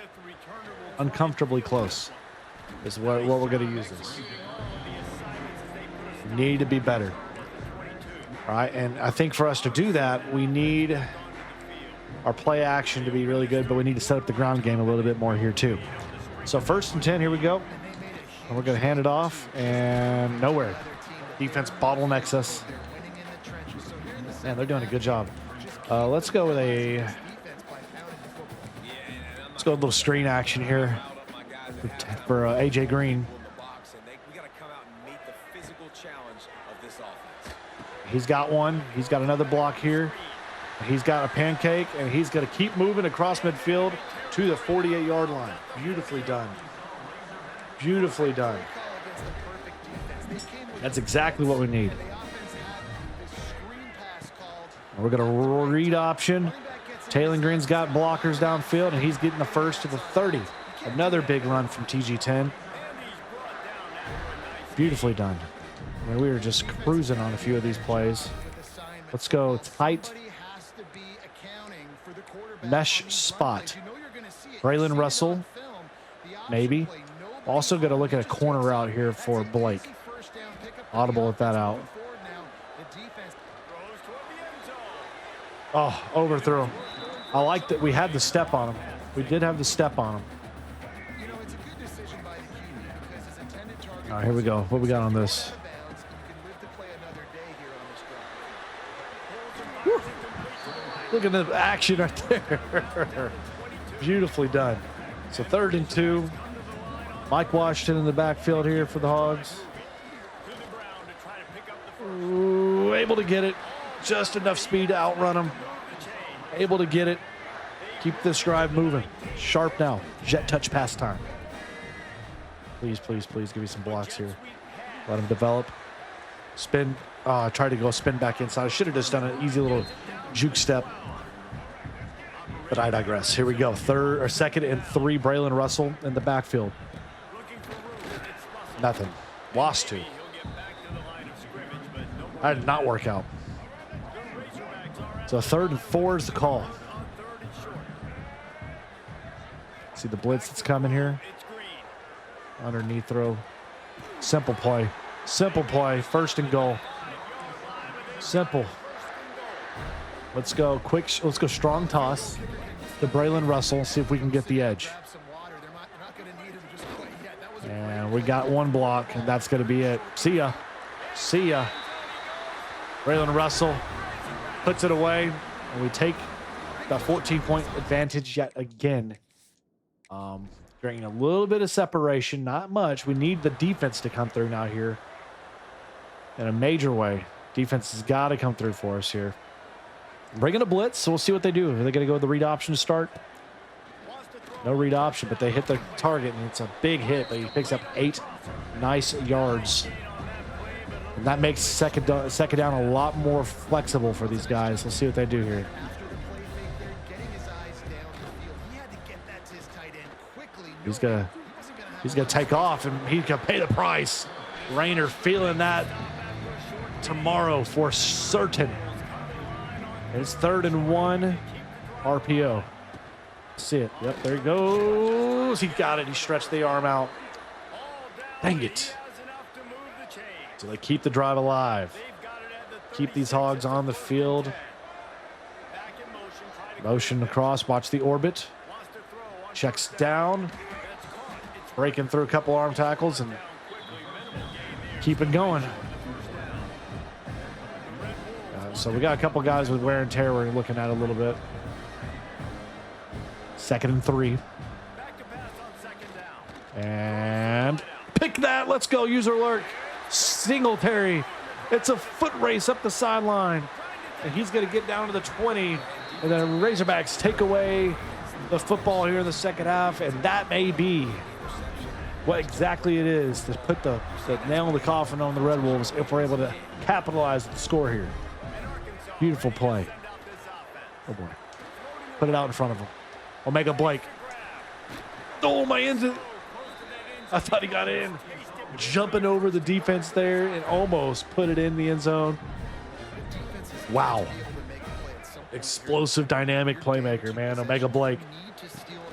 Uncomfortably close is what we're going to use this. We need to be better. All right, and I think for us to do that, we need our play action to be really good, but we need to set up the ground game a little bit more here too. So 1st and 10, here we go. And we're going to hand it off, and nowhere. Defense bottlenecks us. Man, they're doing a good job. Let's go with a little screen action here for AJ Green. He's got one. He's got another block here. He's got a pancake, and he's going to keep moving across midfield to the 48-yard line. Beautifully done. Beautifully done. That's exactly what we need. And we're going to read option. Taylor Green's got blockers downfield, and he's getting the 1st to the 30. Another big run from TG10. Beautifully done. I mean, we were just cruising on a few of these plays. Let's go tight mesh spot. Braylon Russell, maybe. Also going to look at a corner route here for Blake. Audible at that out. Oh, overthrow. I like that we had the step on him. We did have the step on him. All right, here we go. What we got on this? Whew. Look at the action right there. Beautifully done. So 3rd and 2. Mike Washington in the backfield here for the Hogs. Ooh, able to get it. Just enough speed to outrun him. Able to get it. Keep this drive moving. Sharp now. Jet touch pass time. Please, please, please give me some blocks here. Let him develop. Spin. Oh, I tried to go spin back inside. I should have just done an easy little juke step. But I digress. Here we go. 2nd and 3. Braylon Russell in the backfield. Nothing. Lost 2. That did not work out. So 3rd and 4 is the call. See the blitz that's coming here. Underneath throw. Simple play. Simple play. 1st and goal. Simple. Let's go quick. Let's go strong toss to Braylon Russell. See if we can get the edge. And we got one block, and that's going to be it. See ya. See ya. Braylon Russell puts it away, and we take the 14-point advantage yet again. Bringing a little bit of separation, not much. We need the defense to come through now here in a major way. Defense has got to come through for us here. Bringing a blitz, so we'll see what they do. Are they going to go with the read option to start? No read option, but they hit the target, and it's a big hit, but he picks up 8 nice yards. And that makes second down a lot more flexible for these guys. Let's see what they do here. He's gonna take off, and he can pay the price. Rayner feeling that tomorrow for certain. It's 3rd and 1, RPO. See it. Yep, there he goes. He got it. He stretched the arm out. Dang it. So they keep the drive alive. Keep these Hogs on the field. Motion across. Watch the orbit. Checks down. Breaking through a couple arm tackles and keep it going. So we got a couple guys with wear and tear we're looking at a little bit. 2nd and 3. And pick that. Let's go. User alert. Singletary. It's a foot race up the sideline. And he's going to get down to the 20. And then Razorbacks take away the football here in the second half. And that may be what exactly it is to put the nail in the coffin on the Red Wolves if we're able to capitalize the score here. Beautiful play. Oh, boy. Put it out in front of him. Omega Blake. Oh, my engine. I thought he got in. Jumping over the defense there and almost put it in the end zone. Wow. Explosive, dynamic playmaker, man. Omega Blake.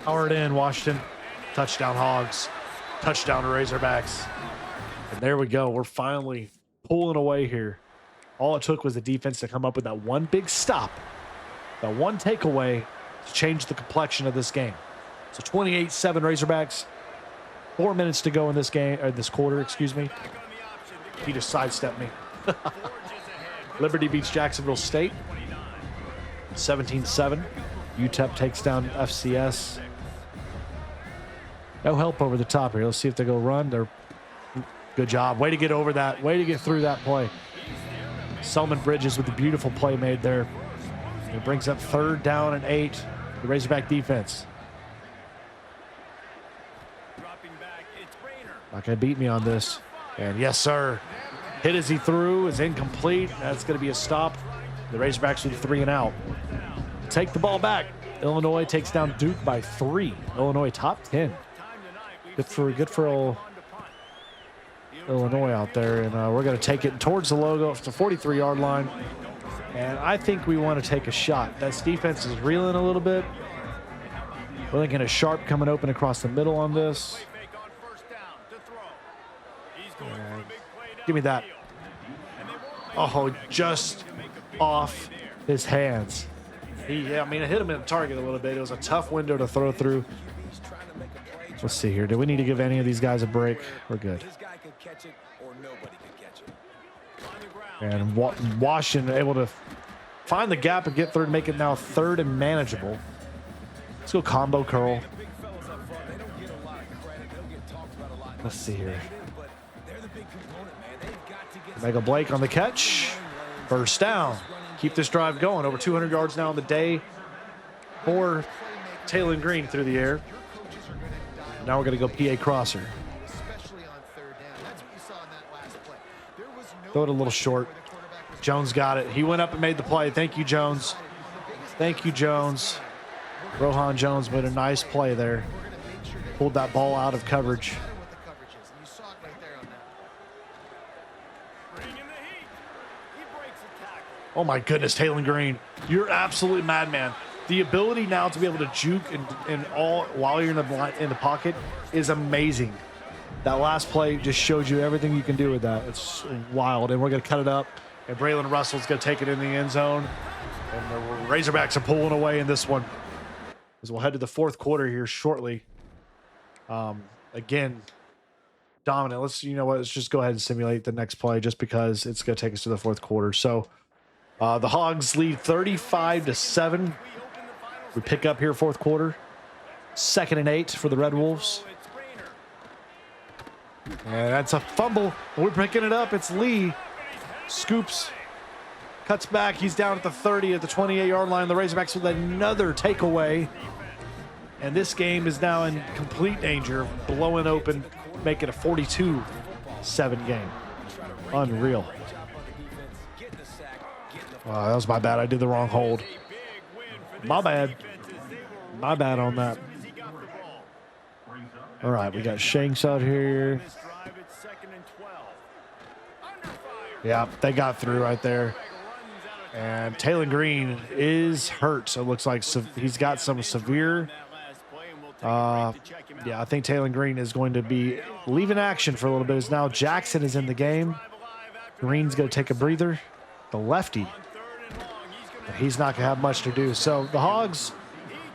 Powered in, Washington. Touchdown Hogs. Touchdown Razorbacks. And there we go. We're finally pulling away here. All it took was the defense to come up with that one big stop. That one takeaway to change the complexion of this game. So 28-7 Razorbacks. 4 minutes to go in this game, or this quarter, excuse me. He just sidestepped me. Liberty beats Jacksonville State. 17-7. UTEP takes down FCS. No help over the top here. Let's see if they go run. They're good job. Way to get over that. Way to get through that play. Selman Bridges with the beautiful play made there. It brings up 3rd down and 8. The Razorback defense. Not going to beat me on this. And yes, sir. Hit as he threw is incomplete. That's going to be a stop. The Razorbacks with 3 and out. Take the ball back. Illinois takes down Duke by 3. Illinois top 10. Good for Illinois out there. And we're going to take it towards the logo. It's the 43-yard line. And I think we want to take a shot. That defense is reeling a little bit. We're thinking a Sharp coming open across the middle on this. Give me that. Oh, just off his hands. I mean, it hit him in the target a little bit. It was a tough window to throw through. Let's see here. Do we need to give any of these guys a break? We're good. And Washington able to find the gap and get through to make it now 3rd and manageable. Let's go combo curl. Let's see here. Omega Blake on the catch. 1st down. Keep this drive going. Over 200 yards now on the day for Taylor Green through the air. Now we're going to go PA crosser. Throw it a little short. Jones got it. He went up and made the play. Thank you, Jones. Thank you, Jones. Rohan Jones made a nice play there. Pulled that ball out of coverage. Oh my goodness, Taylor Green. You're absolutely madman. The ability now to be able to juke and all while you're in the pocket is amazing. That last play just showed you everything you can do with that. It's wild. And we're going to cut it up. And Braylon Russell's going to take it in the end zone. And the Razorbacks are pulling away in this one. As we'll head to the 4th quarter here shortly. Again, dominant. Let's just go ahead and simulate the next play just because it's going to take us to the 4th quarter. So the Hogs lead 35-7. We pick up here 4th quarter. 2nd and 8 for the Red Wolves. And that's a fumble. We're picking it up. It's Lee. Scoops. Cuts back. He's down at the 30 at the 28-yard line. The Razorbacks with another takeaway. And this game is now in complete danger of blowing open, making a 42-7 game. Unreal. That was my bad. I did the wrong hold. My bad. My bad on that. All right, we got Shanks out here. Yeah, they got through right there. And Taylor Green is hurt. So it looks like he's got some severe. Yeah, I think Taylor Green is going to be leaving action for a little bit. As now Jackson is in the game. Green's going to take a breather. The lefty. He's not going to have much to do. So the Hogs,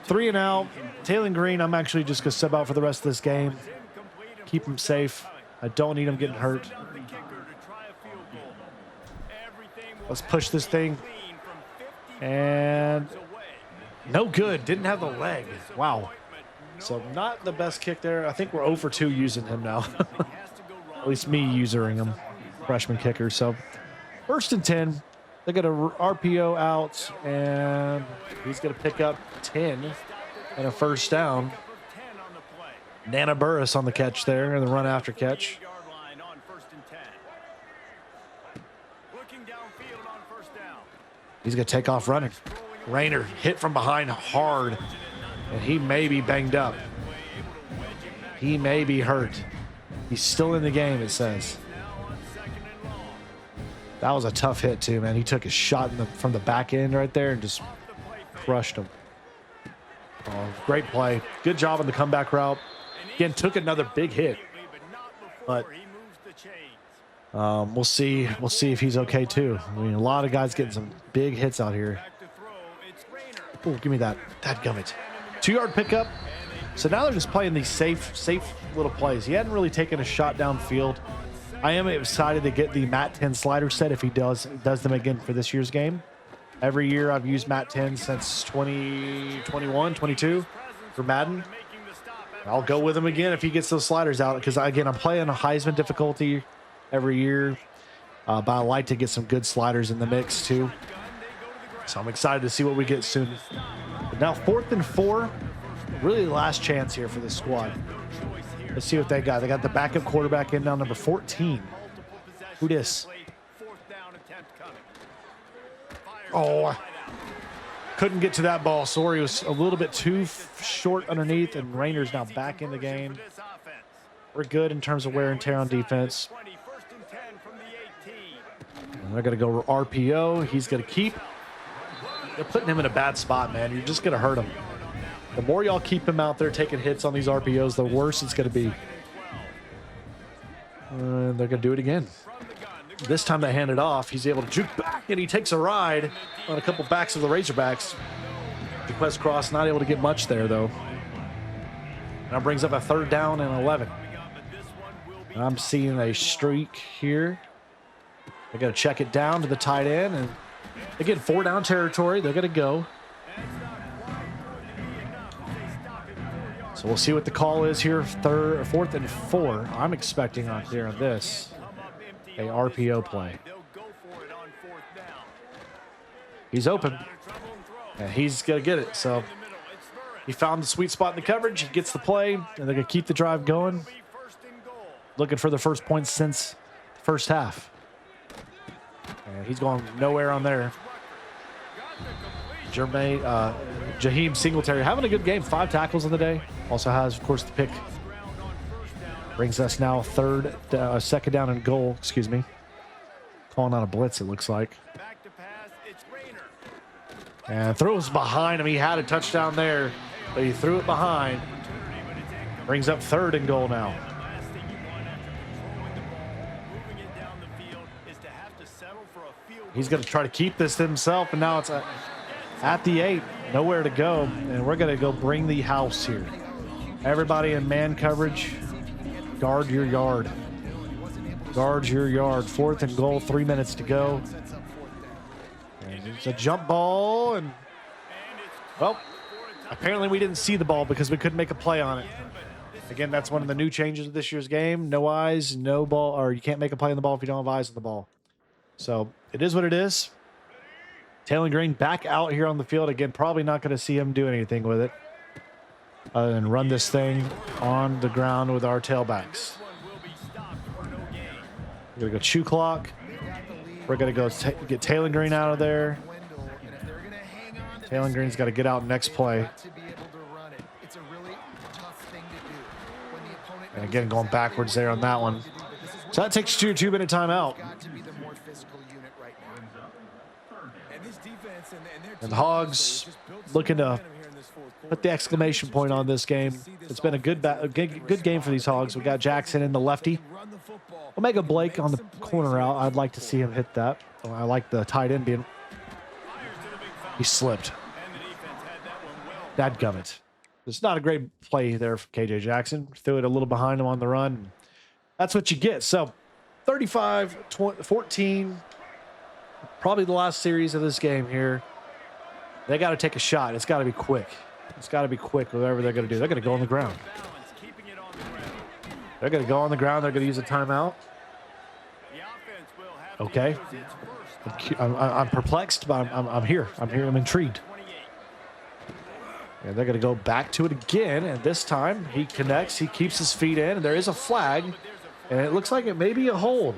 3 and out. Taylor Green, I'm actually just going to sub out for the rest of this game. Keep him safe. I don't need him getting hurt. Let's push this thing. And no good. Didn't have the leg. Wow. So not the best kick there. I think we're 0 for 2 using him now. At least me using him. Freshman kicker. So 1st and 10. They got a RPO out, and he's going to pick up 10 and a first down. Nana Burris on the catch there, and the run after catch. He's going to take off running. Rayner hit from behind hard, and he may be banged up. He may be hurt. He's still in the game, it says. That was a tough hit, too, man. He took a shot from the back end right there and just crushed him. Oh, great play. Good job on the comeback route. Again, took another big hit. But we'll see. We'll see if he's okay, too. I mean, a lot of guys getting some big hits out here. Oh, give me that. Dadgummit. 2-yard pickup. So now they're just playing these safe little plays. He hadn't really taken a shot downfield. I am excited to get the Matt 10 slider set if he does them again for this year's game. Every year I've used Matt 10 since 2021, 22 for Madden. I'll go with him again if he gets those sliders out because, again, I'm playing a Heisman difficulty every year. But I like to get some good sliders in the mix too. So I'm excited to see what we get soon. But now 4th and 4. Really the last chance here for this squad. Let's see what they got. They got the backup quarterback in now, number 14. Who dis? Oh, couldn't get to that ball. Sorry, was a little bit too short underneath, and Rayner's now back in the game. We're good in terms of wear and tear on defense. And they're going to go RPO. He's going to keep. They're putting him in a bad spot, man. You're just going to hurt him. The more y'all keep him out there taking hits on these RPOs, the worse it's going to be. And they're going to do it again. This time they hand it off. He's able to juke back, and he takes a ride on a couple backs of the Razorbacks. The Quest Cross not able to get much there, though. Now brings up a 3rd down and 11. I'm seeing a streak here. They got to check it down to the tight end, and again, 4-down territory. They're going to go. So we'll see what the call is here. 4th and 4. I'm expecting on here on this a RPO play. He's open, and he's gonna get it. So he found the sweet spot in the coverage. He gets the play, and they're gonna keep the drive going. Looking for the first points since the first half. And he's going nowhere on there. Jaheim Singletary having a good game. 5 tackles in the day. Also has, of course, the pick. Brings us now 2nd down and goal. Excuse me. Calling out a blitz, it looks like. And throws behind him. He had a touchdown there, but he threw it behind. Brings up 3rd and goal now. He's going to try to keep this himself, and now it's at the 8. Nowhere to go, and we're going to go bring the house here. Everybody in man coverage, guard your yard. Guard your yard. 4th and goal, 3 minutes to go. And it's a jump ball, and, well, apparently we didn't see the ball because we couldn't make a play on it. Again, that's one of the new changes of this year's game. No eyes, no ball, or you can't make a play on the ball if you don't have eyes on the ball. So it is what it is. Taylor Green back out here on the field. Again, probably not going to see him do anything with it. and run this thing on the ground with our tailbacks. We're going to go chew clock. We're going to go get Taylor Green out of there. Taylor Green's got to get out next play. And again, going backwards there on that one. So that takes you to your 2-minute timeout. And the Hogs looking to put the exclamation point on this game. It's been a good game for these Hogs. We got Jackson in the lefty. Omega Blake on the corner route. I'd like to see him hit that. I like the tight end being. He slipped. Dadgummit. It's not a great play there for KJ Jackson. Threw it a little behind him on the run. That's what you get. So 35-14. Probably the last series of this game here. They got to take a shot. It's got to be quick. It's got to be quick, whatever they're going to do. They're going to go on the ground. They're going to go on the ground. They're going to use a timeout. Okay. I'm perplexed, but I'm here. I'm intrigued. And they're going to go back to it again. And this time he connects. He keeps his feet in. And there is a flag. And it looks like it may be a hold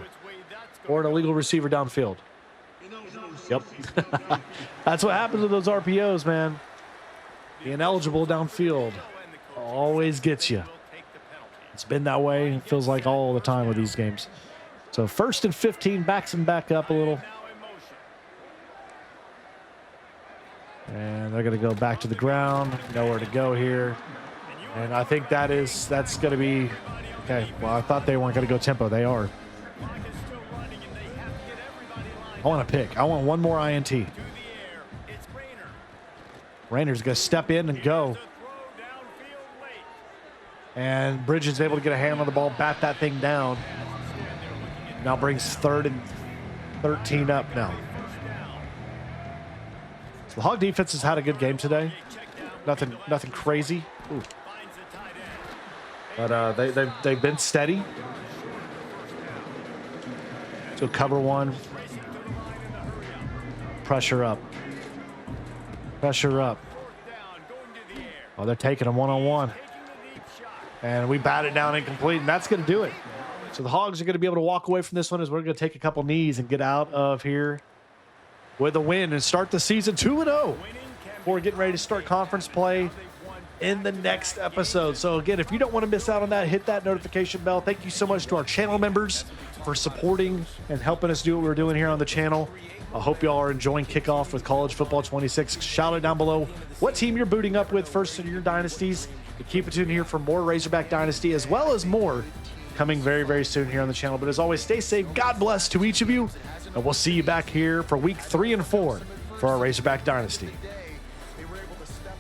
or an illegal receiver downfield. Yep. That's what happens with those RPOs, man. The ineligible downfield always gets you. It's been that way. It feels like all the time with these games. So 1st and 15, backs him back up a little. And they're going to go back to the ground. Nowhere to go here. And I think that's going to be, okay, well, I thought they weren't going to go tempo. They are. I want to pick. I want one more INT. Rainer's going to step in and go. And Bridges is able to get a hand on the ball, bat that thing down. Now brings 3rd and 13 up now. So the Hog defense has had a good game today. Nothing crazy. Ooh. But they've been steady. So cover one. Pressure up. Pressure up. Oh, they're taking them one-on-one. And we bat it down incomplete, and that's going to do it. So the Hogs are going to be able to walk away from this one as we're going to take a couple knees and get out of here with a win and start the season 2-0 before getting ready to start conference play in the next episode. So again, if you don't want to miss out on that, hit that notification bell. Thank you so much to our channel members for supporting and helping us do what we're doing here on the channel. I hope y'all are enjoying kickoff with College Football 26. Shout out down below what team you're booting up with first in your dynasties. And keep it tuned here for more Razorback Dynasty as well as more coming very, very soon here on the channel. But as always, stay safe. God bless to each of you. And we'll see you back here for week 3 and 4 for our Razorback Dynasty. They were able to step